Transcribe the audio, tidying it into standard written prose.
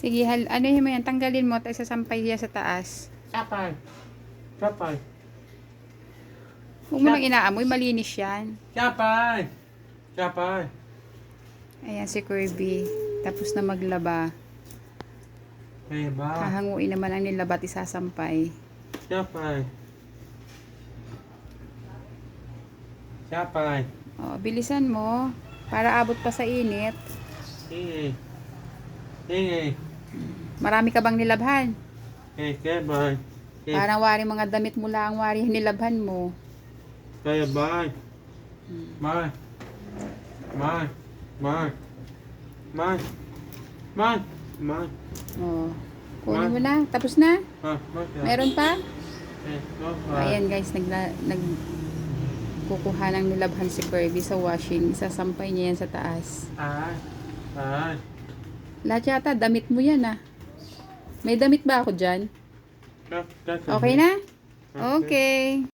Sige, anuhin mo yan. Tanggalin mo. Tapos sasampay yan sa taas. Sapay. Sapay. Huwag mo lang inaamoy. Malinis yan. Sapay. Sapay. Ayan si Kirby. Tapos na maglaba. Diba? Hahanguin naman ang nilaba at isasampay. Sapay. Sapay. O, bilisan mo. Para abot pa sa init. Sige. Sige. Marami ka bang nilabhan? Sapay. Parang wari mga damit mo lang wari nilabhan mo. Kaya bye. Bye. Bye. Bye. Bye. Bye. Bye. O, kunin mo na. Tapos na? Meron pa? Ayan guys, kukuha ng nilabhan si Kirby sa washing. Isasampay niya yan sa taas. Ay. Ay. Lahat yata, damit mo yan ah. May damit ba ako dyan? Okay na? Okay.